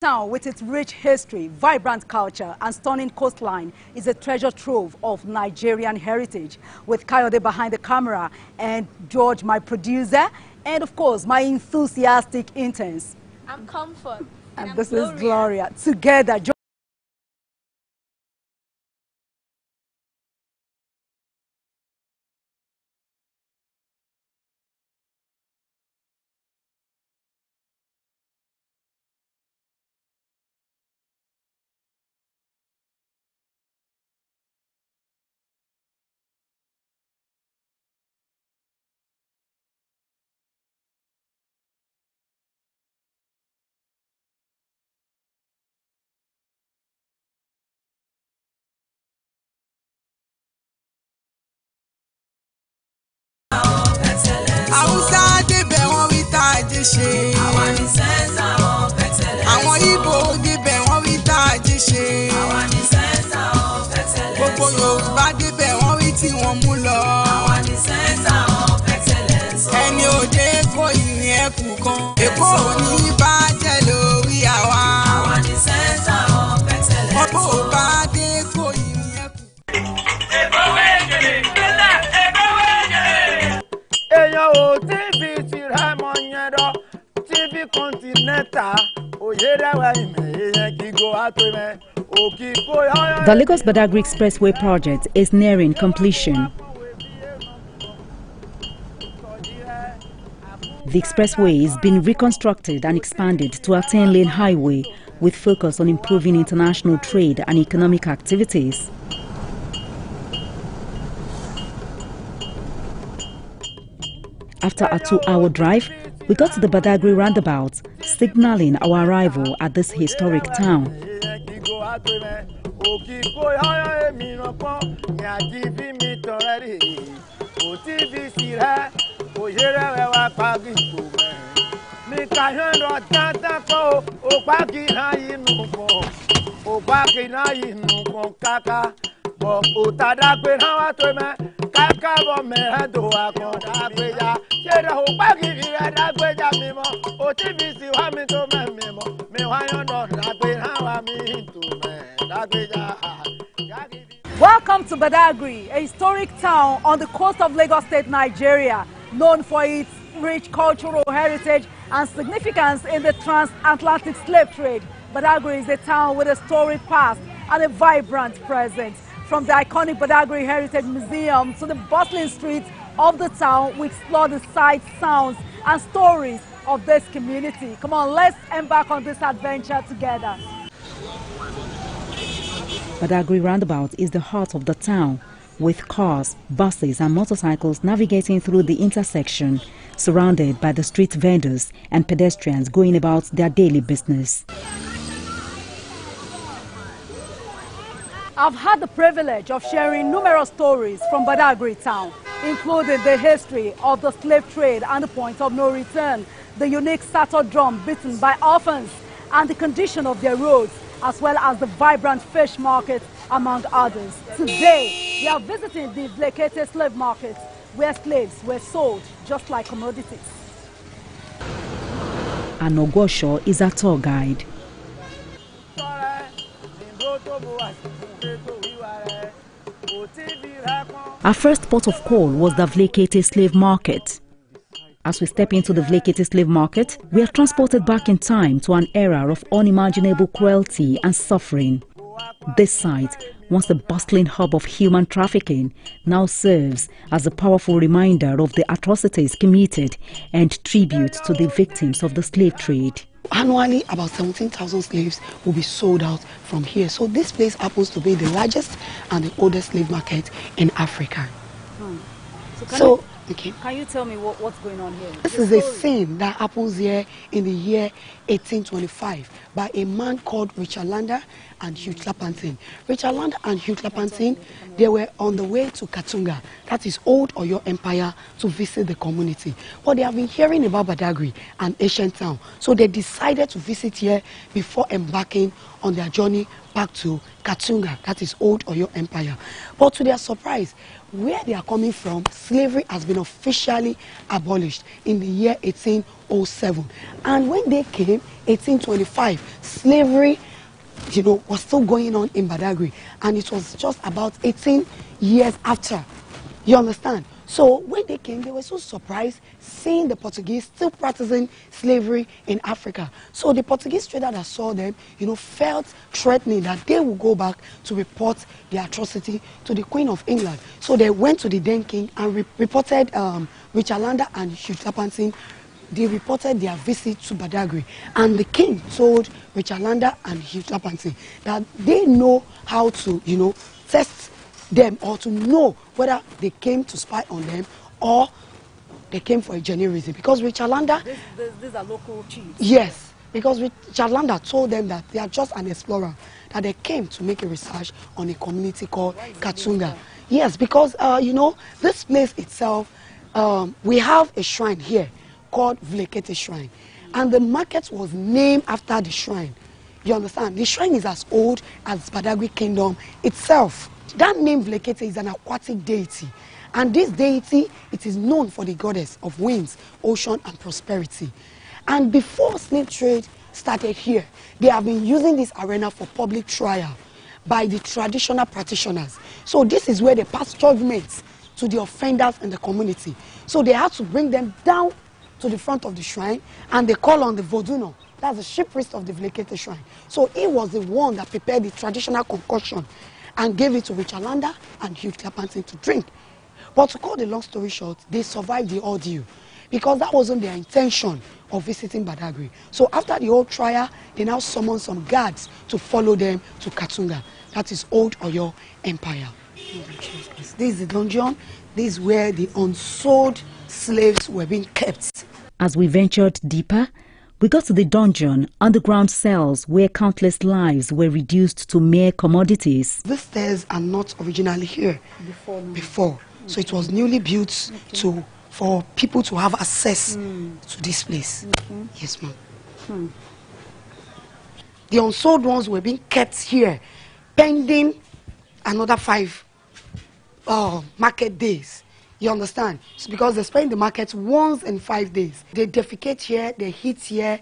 Town, with its rich history, vibrant culture, and stunning coastline, is a treasure trove of Nigerian heritage. With Kayode behind the camera and George, my producer, and of course, my enthusiastic interns. I'm Comfort. And this is Gloria. Together. Àwọn ní sẹ́ńsà ọ̀pẹ̀tẹ̀lẹ̀. Àwọn Ìgbò débẹ̀ wọ́n wí tá a jí ṣe. Àwọn ní sẹ́ńsà ọ̀pẹ̀tẹ̀lẹ̀. Gbogbo Yorùbá débẹ̀ wọ́n wí tí wọ́n mú lọ. Àwọn ní sẹ́ńsà ọ̀pẹ̀tẹ̀lẹ̀. Ẹni òde kó ìrìn ẹ̀kú kan. Èkó ò ní bá jẹ́ lórí àwa. Àwọn ní sẹ́ńsà ọ̀pẹ̀tẹ̀lẹ̀. Ọ̀pọ̀ ò bá dé kó ìrìn ẹ̀kú. Èkó wéjèlè gbẹ́lẹ̀ èkó wéjèlè. Èèyàn ò TVC rẹ̀ mọ̀ yẹn dọ́. TV Continental. The Lagos Badagry Expressway project is nearing completion. The expressway is being reconstructed and expanded to a 10-lane highway with focus on improving international trade and economic activities. After a 2-hour drive, we got to the Badagry roundabout, signaling our arrival at this historic town. Welcome to Badagry, a historic town on the coast of Lagos State, Nigeria, known for its rich cultural heritage and significance in the transatlantic slave trade. Badagry is a town with a storied past and a vibrant present. From the iconic Badagry Heritage Museum to the bustling streets of the town, we explore the sights, sounds, and stories of this community. Come on, let's embark on this adventure together. Badagry roundabout is the heart of the town, with cars, buses, and motorcycles navigating through the intersection, surrounded by the street vendors and pedestrians going about their daily business. I've had the privilege of sharing numerous stories from Badagry town, including the history of the slave trade and the point of no return, the unique sator drum beaten by orphans, and the condition of their roads, as well as the vibrant fish market, among others. Today, we are visiting the vacated slave market, where slaves were sold just like commodities. Anogosho is a tour guide. Our first port of call was the vacated slave market. As we step into the vacated slave market, we are transported back in time to an era of unimaginable cruelty and suffering. This site, once a bustling hub of human trafficking, now serves as a powerful reminder of the atrocities committed and tribute to the victims of the slave trade. Annually, about 17,000 slaves will be sold out from here. So this place happens to be the largest and the oldest slave market in Africa. Can you tell me what's going on here? This is a scene that happens here in the year 1825 by a man called Richard Lander and Hugh Clapantin. Richard Lander and Hugh Clapantin, they were on the way to Katunga, that is Old Oyo Empire, to visit the community. But they have been hearing about Badagry, an ancient town. So they decided to visit here before embarking on their journey back to Katunga, that is Old Oyo Empire. But to their surprise, where they are coming from, slavery has been officially abolished in the year 1807. And when they came, 1825, slavery, you know, was still going on in Badagry. And it was just about 18 years after. You understand? So when they came, they were so surprised seeing the Portuguese still practicing slavery in Africa. So the Portuguese trader that saw them, you know, felt threatening that they would go back to report the atrocity to the Queen of England. So they went to the then king and reported Richard and Hugh. They reported their visit to Badagry. And the king told Richard and Hugh that they know how to, you know, test them or to know whether they came to spy on them or they came for a genuine reason. Because Richard these are local chiefs. Yes, because Richard told them that they are just an explorer, that they came to make a research on a community called Katunga. Yes, because, you know, this place itself, we have a shrine here called Vlekete Shrine. And the market was named after the shrine. You understand? The shrine is as old as Badagry Kingdom itself. That name Vlekete is an aquatic deity. And this deity, it is known for the goddess of winds, ocean, and prosperity. And before slave trade started here, they have been using this arena for public trial by the traditional practitioners. So this is where they pass judgments to the offenders in the community. So they had to bring them down to the front of the shrine, and they call on the Voduno. That's the chief priest of the Vlekete Shrine. So he was the one that prepared the traditional concoction and gave it to Richard and Hugh to drink. But to cut the long story short, they survived the ordeal because that wasn't their intention of visiting Badagry. So after the whole trial, they now summoned some guards to follow them to Katunga. That is Old Oyo Empire. This is the dungeon. This is where the unsold slaves were being kept. As we ventured deeper, we got to the dungeon, underground cells where countless lives were reduced to mere commodities. These stairs are not originally here before. Okay. So it was newly built for people to have access to this place. Okay. Yes, ma'am. The unsold ones were being kept here, pending another 5 market days. You understand? It's because they spend the market once in 5 days. They defecate here, they hit here,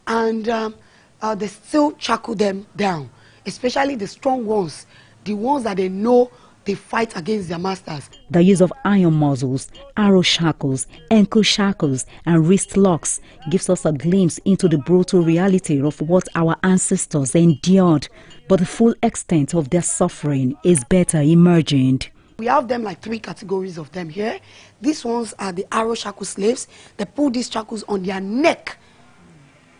and they still shackle them down. Especially the strong ones, the ones that they know they fight against their masters. The use of iron muzzles, arrow shackles, ankle shackles, and wrist locks gives us a glimpse into the brutal reality of what our ancestors endured. But the full extent of their suffering is better imagined. We have them like 3 categories of them here. These ones are the arrow shackle slaves. They put these shackles on their neck.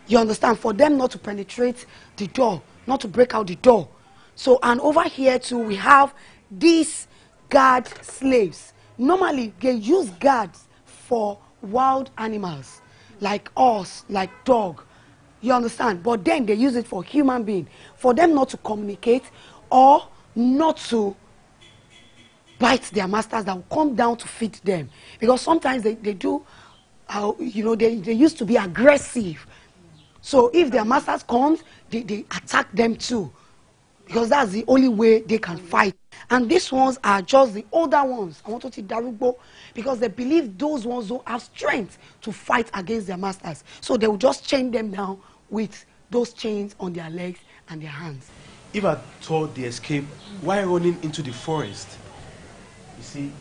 You understand? For them not to penetrate the door, not to break out the door. So, and over here too, we have these guard slaves. Normally, they use guards for wild animals, like us, like dog. You understand? But then they use it for human being, for them not to communicate or not to bite their masters that will come down to feed them. Because sometimes they do, you know, they used to be aggressive. So if their masters come, they attack them too. Because that's the only way they can fight. And these ones are just the older ones. I want to say Darugbo, because they believe those ones don't have strength to fight against their masters. So they will just chain them down with those chains on their legs and their hands. If I thought they escaped, why running into the forest? You see,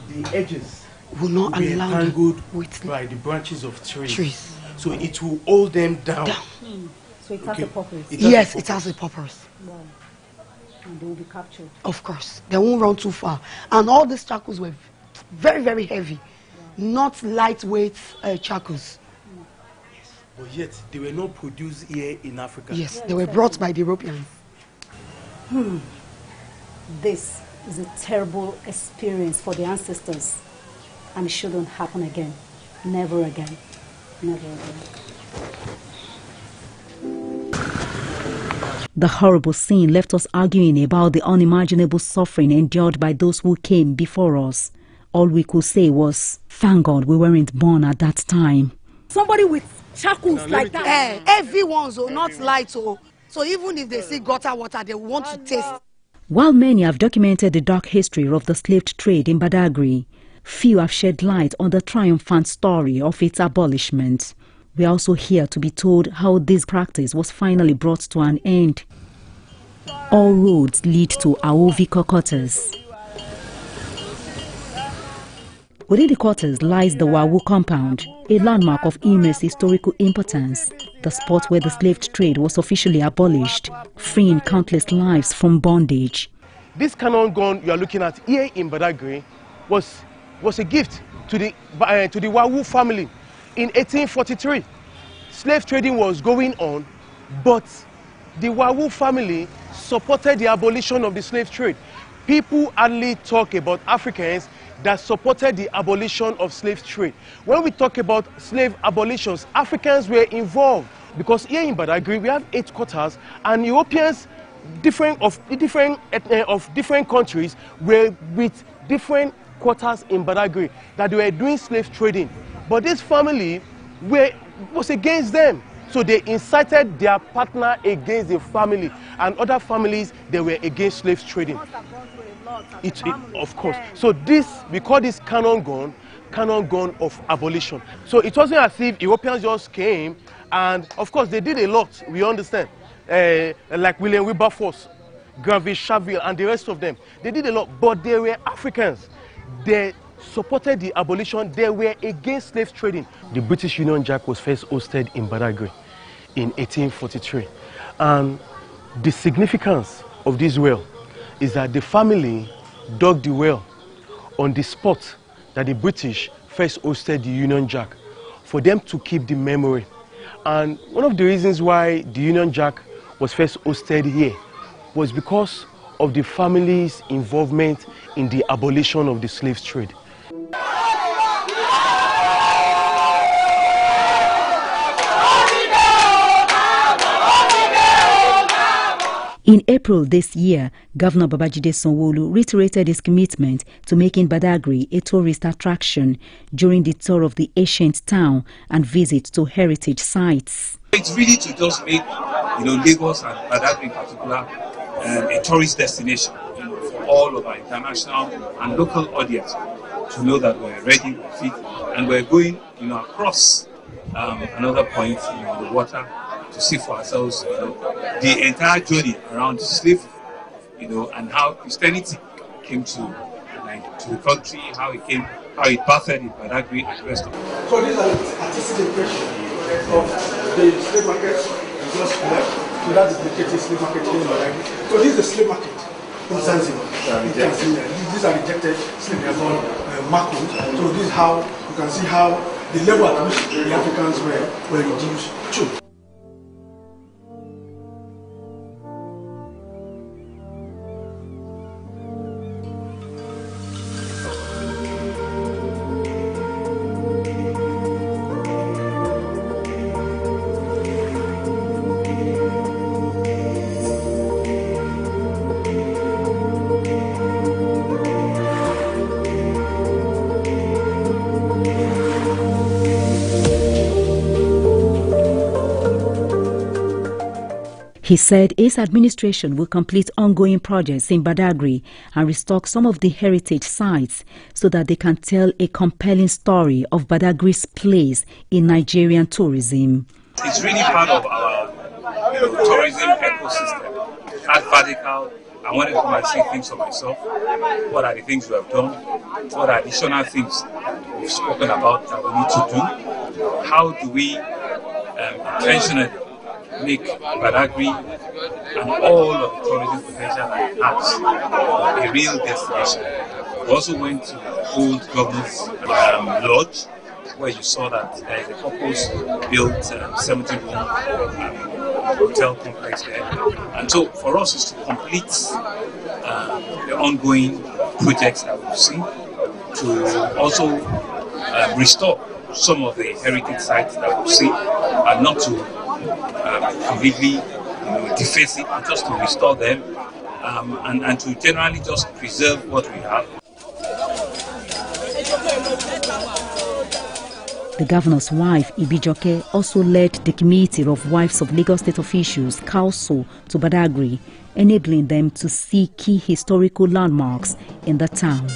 the edges will not allow tangled by the branches of trees. So it will hold them down. So it has a purpose. Yes, it has a purpose. Wow. And they will be captured. Of course. They won't run too far. And all these shackles were very, very heavy. Not lightweight shackles. Yes. But yet, they were not produced here in Africa. Yes, they were brought by the Europeans. This is a terrible experience for the ancestors. And it shouldn't happen again. Never again. Never again. The horrible scene left us arguing about the unimaginable suffering endured by those who came before us. All we could say was, thank God we weren't born at that time. Somebody with shackles like that. Everyone's not light. So even if they see gutter water, they want to taste. While many have documented the dark history of the slave trade in Badagry, few have shed light on the triumphant story of its abolishment. We are also here to be told how this practice was finally brought to an end. All roads lead to Wawu quarters. Within the quarters lies the Wawu compound, a landmark of immense historical importance, the spot where the slave trade was officially abolished, freeing countless lives from bondage. This cannon gun you are looking at here in Badagry was a gift to the Wawu family in 1843. Slave trading was going on, but the Wawu family supported the abolition of the slave trade. People hardly talk about Africans that supported the abolition of slave trade. When we talk about slave abolitions, Africans were involved, because here in Badagry we have 8 quarters, and Europeans of different countries were with different quarters in Badagry that they were doing slave trading. But this family was against them. So they incited their partner against the family, and other families, they were against slave trading. Of course. So we call this cannon gun of abolition. So it wasn't as if Europeans just came, and of course they did a lot, we understand. Like William Wilberforce, Granville Shaville, and the rest of them. They did a lot, but they were Africans. They supported the abolition. They were against slave trading. The British Union Jack was first hosted in Badagry in 1843. And the significance of this well is that the family dug the well on the spot that the British first hosted the Union Jack, for them to keep the memory. And one of the reasons why the Union Jack was first hosted here was because of the family's involvement in the abolition of the slave trade. In April this year, Governor Babajide reiterated his commitment to making Badagry a tourist attraction during the tour of the ancient town and visit to heritage sites. It's really to just make, Lagos and Badagry in particular a tourist destination, for all of our international and local audience to know that we're ready, we're fit, and we're going, across another point, the water, to see for ourselves, the entire journey around slavery, and how Christianity came to the country, how it birthed in Badagry and the rest of it. So these are the artistic impressions of the slave market we just left. So that's the dedicated slave market in Badagry. So this is the slave market in Zanzibar. These are rejected slaves on Marcos. So this is how you can see how the level at which the Africans were reduced to. He said his administration will complete ongoing projects in Badagry and restock some of the heritage sites so that they can tell a compelling story of Badagry's place in Nigerian tourism. It's really part of our tourism ecosystem. As Badagry, I wanted to come and see things for myself. What are the things we have done? What are additional things we've spoken about that we need to do? How do we intentionally make Badagry and all of the tourism potential that it has a real destination. We also went to the old Governor's Lodge, where you saw that there is a purpose-built 70-room hotel complex there. And so for us is to complete the ongoing projects that we've seen, to also restore some of the heritage sites that we've seen, and not to completely deface it, just to restore them, and to generally just preserve what we have. The governor's wife, Ibijoke, also led the committee of wives of Lagos State officials, council to Badagry, enabling them to see key historical landmarks in the town.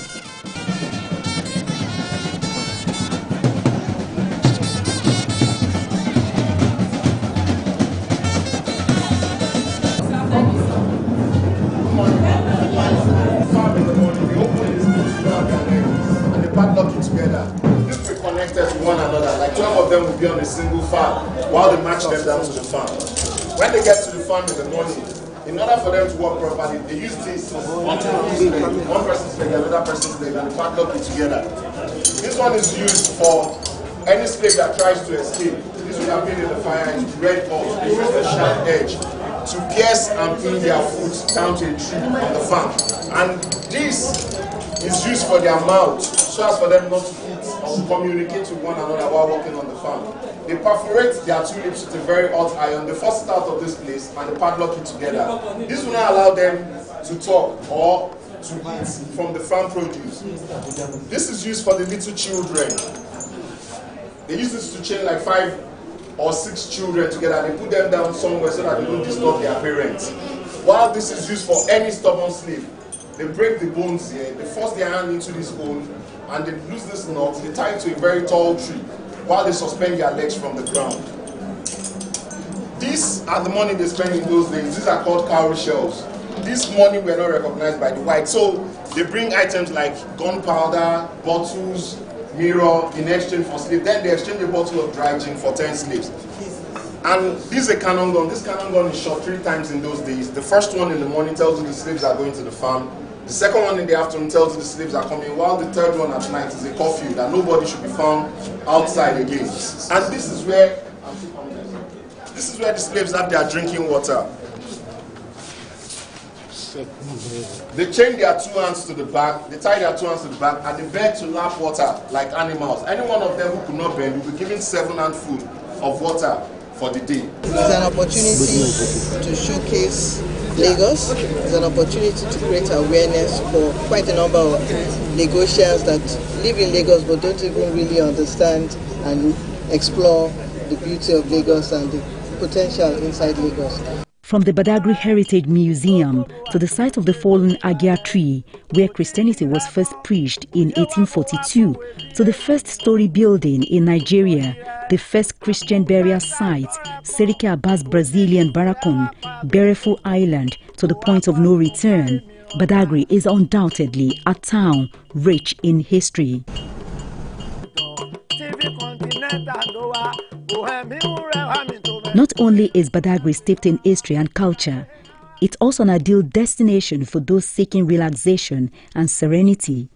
One another, like 12 of them will be on a single farm while they march them down to the farm. When they get to the farm in the morning, in order for them to work properly, they use this one person's leg, another person's leg, and padlock it together. This one is used for any slave that tries to escape. This would have been in the fire, it's red hot. They use the sharp edge to pierce and pin their foot down to a tree on the farm. And this is used for their mouth, so as for them not to eat or to communicate with one another while working on the farm. They perforate their two lips with a very hot iron. They force it out of this place and they padlock it together. This will not allow them to talk or to eat from the farm produce. This is used for the little children. They use this to chain like 5 or 6 children together. They put them down somewhere so that they don't disturb their parents. While this is used for any stubborn slave, they break the bones here, they force their hand into this bone, and they lose this knot, they tie it to a very tall tree, while they suspend their legs from the ground. These are the money they spend in those days. These are called cowrie shells. This money were not recognized by the whites, so they bring items like gunpowder, bottles, mirror in exchange for slaves. Then they exchange a bottle of dry gin for 10 slaves. And this is a cannon gun. This cannon gun is shot 3 times in those days. The first one in the morning tells you the slaves are going to the farm. The second one in the afternoon tells you the slaves are coming, while the third one at night is a curfew that nobody should be found outside again. And this is where the slaves have their drinking water. They chain their 2 hands to the back, they tie their 2 hands to the back, and they beg to lap water like animals. Any one of them who could not bend will be given 7 handfuls of water for the day. It's an opportunity to showcase Lagos. It's an opportunity to create awareness for quite a number of Lagosians that live in Lagos but don't even really understand and explore the beauty of Lagos and the potential inside Lagos. From the Badagry Heritage Museum to the site of the fallen Agia tree, where Christianity was first preached in 1842, to the first-story building in Nigeria, the first Christian burial site, Seriki Abbas Brazilian Barracoon, Bereful Island, to the point of no return, Badagry is undoubtedly a town rich in history. Not only is Badagry steeped in history and culture, it's also an ideal destination for those seeking relaxation and serenity.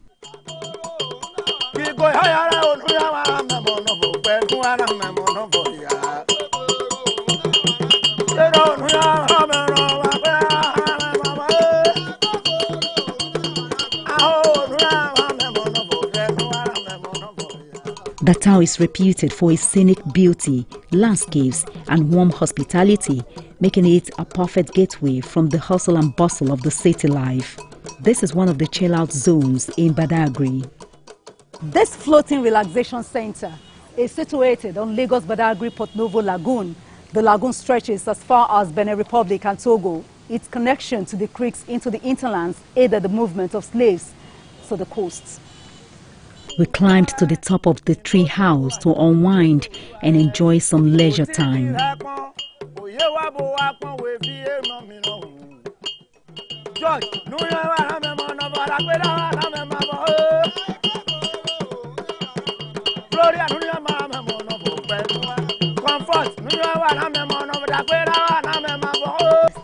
The town is reputed for its scenic beauty, landscapes, and warm hospitality, making it a perfect gateway from the hustle and bustle of the city life. This is one of the chill-out zones in Badagry. This floating relaxation center is situated on Lagos Badagry Port Novo Lagoon. The lagoon stretches as far as Benin Republic and Togo. Its connection to the creeks into the hinterlands aided the movement of slaves to the coast. We climbed to the top of the tree house to unwind and enjoy some leisure time.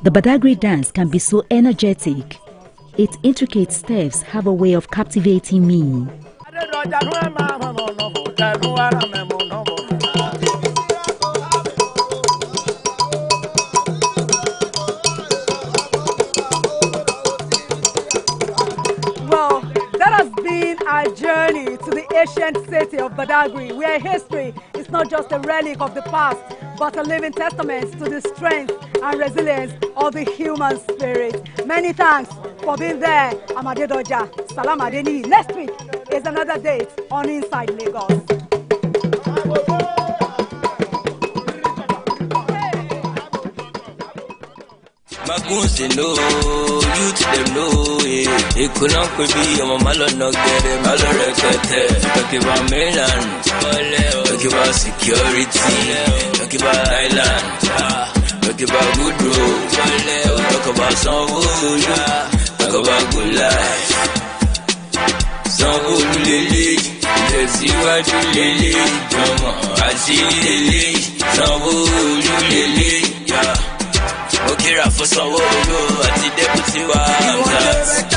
The Badagry dance can be so energetic. Its intricate steps have a way of captivating me. Well, that has been our journey to the ancient city of Badagry, where history is not just a relic of the past, but a living testament to the strength and resilience of the human spirit. Many thanks for being there. I'm Adedoja. Salam Adeni. Next week is another date on Inside Lagos. Magoons they know, you to them know, it could not be a malo no get it, malo record, talk about mainland, talk about security, talk about island, talk about good road, talk about some wood, talk about good life. Some wood lily, let's see what you lily, come on, I see lily, some wood lily, yeah. Okay, for some wood, I see deputy,